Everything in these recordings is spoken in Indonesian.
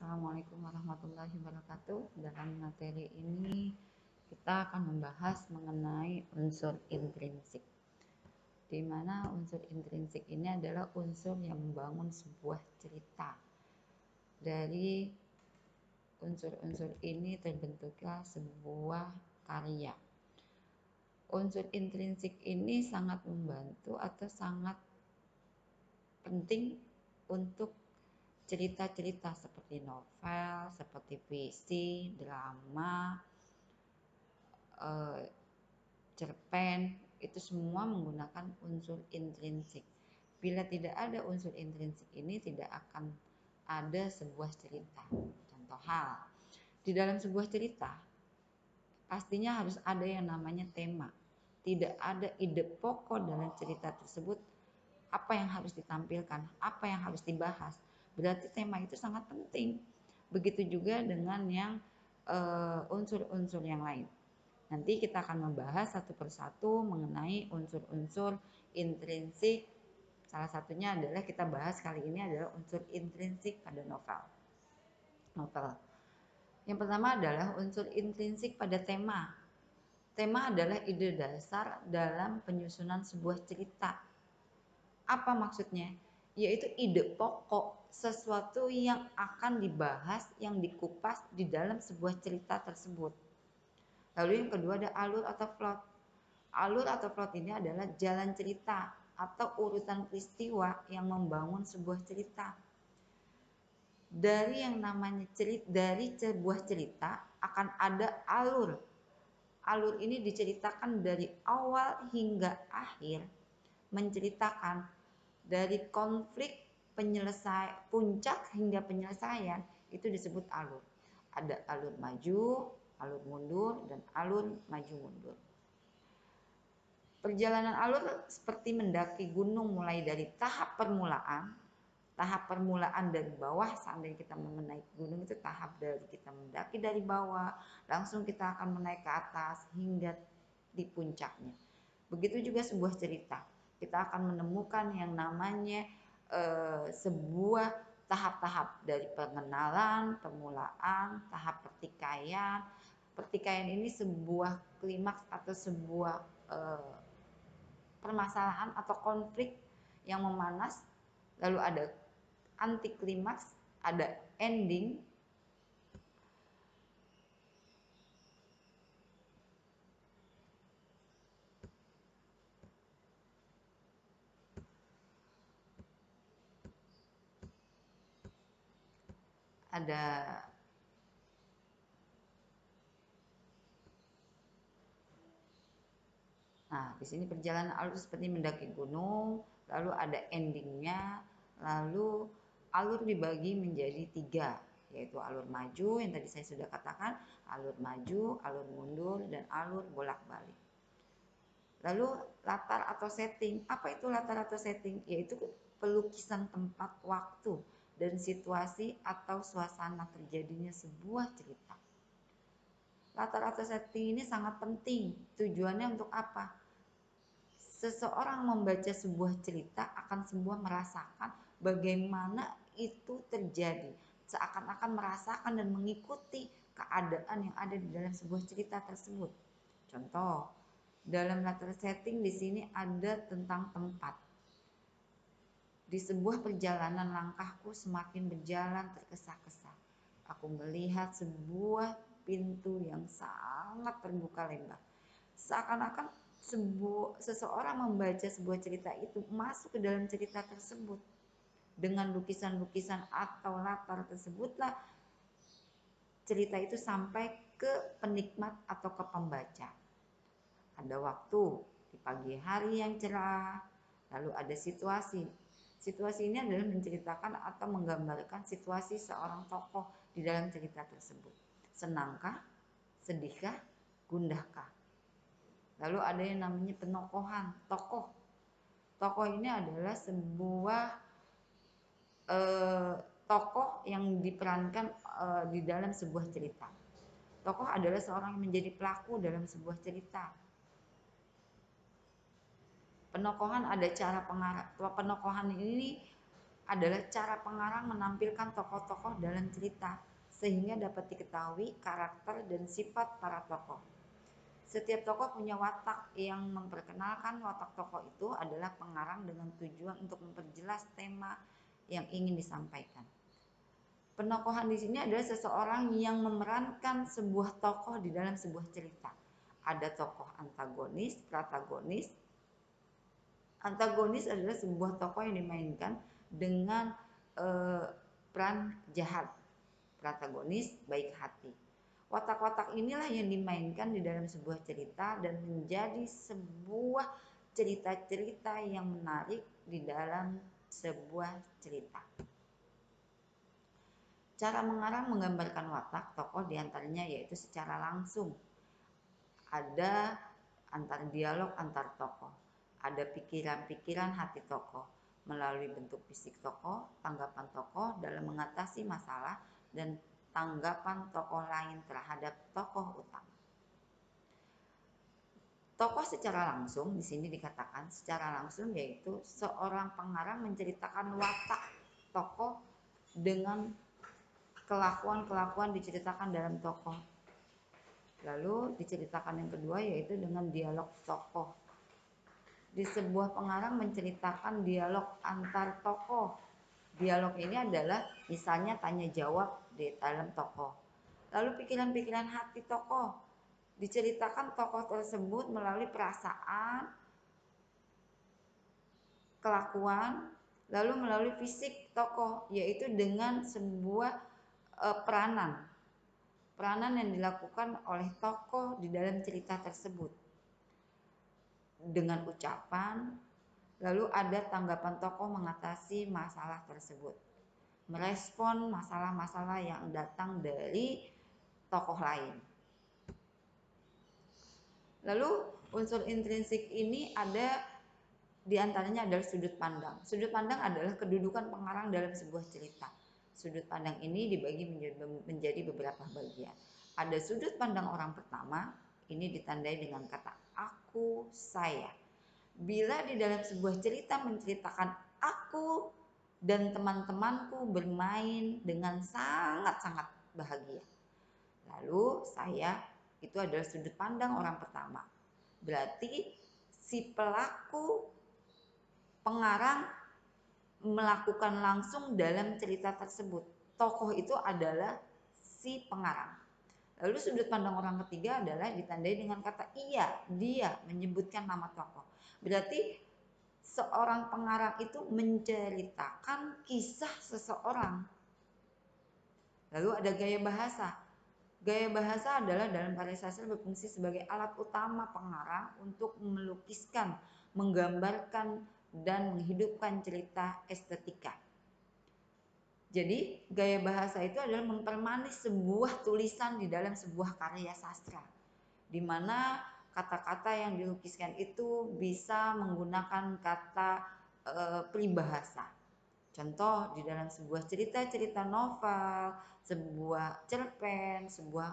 Assalamualaikum warahmatullahi wabarakatuh. Dalam materi ini kita akan membahas mengenai unsur intrinsik, di mana unsur intrinsik ini adalah unsur yang membangun sebuah cerita. Dari unsur-unsur ini terbentuklah sebuah karya. Unsur intrinsik ini sangat membantu atau sangat penting untuk cerita-cerita seperti novel, seperti puisi, drama, cerpen, itu semua menggunakan unsur intrinsik. Bila tidak ada unsur intrinsik ini, tidak akan ada sebuah cerita. Contoh hal, di dalam sebuah cerita, pastinya harus ada yang namanya tema. Tidak ada ide pokok dalam cerita tersebut, apa yang harus ditampilkan, apa yang harus dibahas. Berarti tema itu sangat penting. Begitu juga dengan yang unsur-unsur yang lain. Nanti kita akan membahas satu persatu mengenai unsur-unsur intrinsik. Salah satunya adalah kita bahas kali ini adalah unsur intrinsik pada novel. Yang pertama adalah unsur intrinsik pada tema. Tema adalah ide dasar dalam penyusunan sebuah cerita. Apa maksudnya? Yaitu ide pokok, sesuatu yang akan dibahas, yang dikupas di dalam sebuah cerita tersebut. Lalu yang kedua ada alur atau plot. Alur atau plot ini adalah jalan cerita atau urutan peristiwa yang membangun sebuah cerita. Dari yang namanya dari sebuah cerita akan ada alur. Alur ini diceritakan dari awal hingga akhir, menceritakan dari konflik puncak hingga penyelesaian, itu disebut alur. Ada alur maju, alur mundur, dan alur maju mundur. Perjalanan alur seperti mendaki gunung, mulai dari tahap permulaan dari bawah. Seandainya kita mau menaik gunung, itu tahap dari kita mendaki dari bawah, langsung kita akan menaik ke atas hingga di puncaknya. Begitu juga sebuah cerita, kita akan menemukan yang namanya sebuah tahap-tahap dari pengenalan, permulaan, tahap pertikaian. Pertikaian ini sebuah klimaks atau sebuah permasalahan atau konflik yang memanas, lalu ada anti klimaks, ada ending. Nah, di sini perjalanan alur seperti mendaki gunung, lalu ada endingnya, lalu alur dibagi menjadi 3, yaitu alur maju yang tadi saya sudah katakan, alur maju, alur mundur, dan alur bolak-balik. Lalu latar atau setting, apa itu latar atau setting? Yaitu pelukisan tempat, waktu, dan situasi atau suasana terjadinya sebuah cerita. Latar atau setting ini sangat penting. Tujuannya untuk apa? Seseorang membaca sebuah cerita akan semua merasakan bagaimana itu terjadi. Seakan-akan merasakan dan mengikuti keadaan yang ada di dalam sebuah cerita tersebut. Contoh, dalam latar setting di sini ada tentang tempat. Di sebuah perjalanan langkahku semakin berjalan tergesa-gesa. Aku melihat sebuah pintu yang sangat terbuka lebar. Seakan-akan seseorang membaca sebuah cerita itu masuk ke dalam cerita tersebut. Dengan lukisan-lukisan atau latar tersebutlah cerita itu sampai ke penikmat atau ke pembaca. Ada waktu di pagi hari yang cerah, lalu ada situasi. Situasi ini adalah menceritakan atau menggambarkan situasi seorang tokoh di dalam cerita tersebut. Senangkah, sedihkah, gundahkah? Lalu ada yang namanya penokohan, tokoh. Tokoh ini adalah sebuah tokoh yang diperankan di dalam sebuah cerita. Tokoh adalah seorang yang menjadi pelaku dalam sebuah cerita. Penokohan ada cara penokohan ini adalah cara pengarang menampilkan tokoh-tokoh dalam cerita sehingga dapat diketahui karakter dan sifat para tokoh. Setiap tokoh punya watak. Yang memperkenalkan watak tokoh itu adalah pengarang dengan tujuan untuk memperjelas tema yang ingin disampaikan. Penokohan di sini adalah seseorang yang memerankan sebuah tokoh di dalam sebuah cerita. Ada tokoh antagonis, protagonis. Antagonis adalah sebuah tokoh yang dimainkan dengan peran jahat. Protagonis baik hati. Watak-watak inilah yang dimainkan di dalam sebuah cerita dan menjadi sebuah cerita-cerita yang menarik di dalam sebuah cerita. Cara mengarang menggambarkan watak tokoh diantaranya yaitu secara langsung. Ada antar dialog antar tokoh. Ada pikiran-pikiran hati tokoh melalui bentuk fisik tokoh, tanggapan tokoh dalam mengatasi masalah, dan tanggapan tokoh lain terhadap tokoh utama. Tokoh secara langsung di sini dikatakan secara langsung yaitu seorang pengarang menceritakan watak tokoh dengan kelakuan-kelakuan diceritakan dalam tokoh. Lalu diceritakan yang kedua yaitu dengan dialog tokoh. Di sebuah pengarang menceritakan dialog antar tokoh. Dialog ini adalah misalnya tanya jawab di dalam tokoh. Lalu pikiran-pikiran hati tokoh. Diceritakan tokoh tersebut melalui perasaan, kelakuan, lalu melalui fisik tokoh, yaitu dengan sebuah peranan yang dilakukan oleh tokoh di dalam cerita tersebut dengan ucapan. Lalu ada tanggapan tokoh mengatasi masalah tersebut, merespon masalah-masalah yang datang dari tokoh lain. Lalu unsur intrinsik ini ada diantaranya adalah sudut pandang. Sudut pandang adalah kedudukan pengarang dalam sebuah cerita. Sudut pandang ini dibagi menjadi beberapa bagian. Ada sudut pandang orang pertama, ini ditandai dengan kata aku, saya. Bila di dalam sebuah cerita menceritakan aku dan teman-temanku bermain dengan sangat-sangat bahagia. Lalu saya itu adalah sudut pandang orang pertama. Berarti si pelaku pengarang melakukan langsung dalam cerita tersebut. Tokoh itu adalah si pengarang. Lalu sudut pandang orang ketiga adalah ditandai dengan kata iya, dia menyebutkan nama tokoh. Berarti seorang pengarang itu menceritakan kisah seseorang. Lalu ada gaya bahasa. Gaya bahasa adalah dalam karya sastra berfungsi sebagai alat utama pengarang untuk melukiskan, menggambarkan, dan menghidupkan cerita estetika. Jadi gaya bahasa itu adalah mempermanis sebuah tulisan di dalam sebuah karya sastra, di mana kata-kata yang dilukiskan itu bisa menggunakan kata peribahasa. Contoh di dalam sebuah cerita novel, sebuah cerpen, sebuah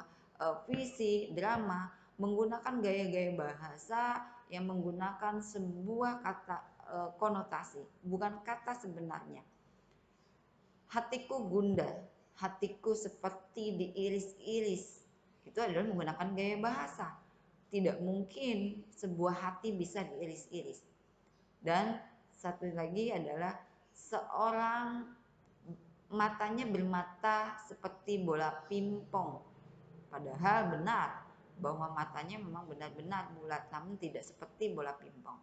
puisi, drama menggunakan gaya-gaya bahasa yang menggunakan sebuah kata konotasi, bukan kata sebenarnya. Hatiku gundah, hatiku seperti diiris-iris. Itu adalah menggunakan gaya bahasa. Tidak mungkin sebuah hati bisa diiris-iris. Dan satu lagi adalah seorang matanya bermata seperti bola pimpong. Padahal benar bahwa matanya memang benar-benar bulat, namun tidak seperti bola pimpong.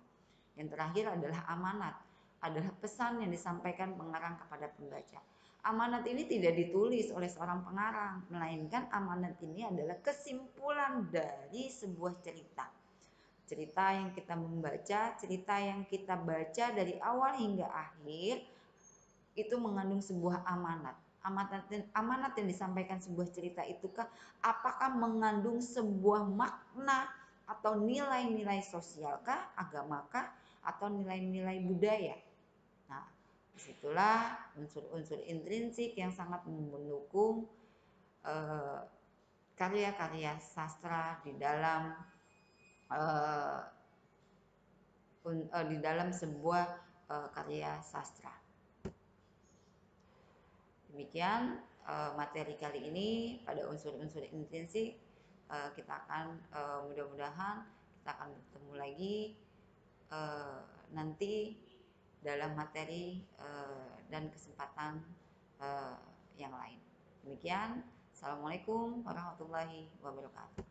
Yang terakhir adalah amanat, adalah pesan yang disampaikan pengarang kepada pembaca. Amanat ini tidak ditulis oleh seorang pengarang, melainkan amanat ini adalah kesimpulan dari sebuah cerita. Cerita yang kita membaca, cerita yang kita baca dari awal hingga akhir, itu mengandung sebuah amanat. Amanat yang disampaikan sebuah cerita itukah apakah mengandung sebuah makna atau nilai-nilai sosialkah, agamakah, atau nilai-nilai budaya. Nah, disitulah unsur-unsur intrinsik yang sangat mendukung karya-karya sastra di dalam sebuah karya sastra. Demikian materi kali ini pada unsur-unsur intrinsik. Kita akan mudah-mudahan kita akan bertemu lagi nanti dalam materi dan kesempatan yang lain. Demikian, Assalamualaikum warahmatullahi wabarakatuh.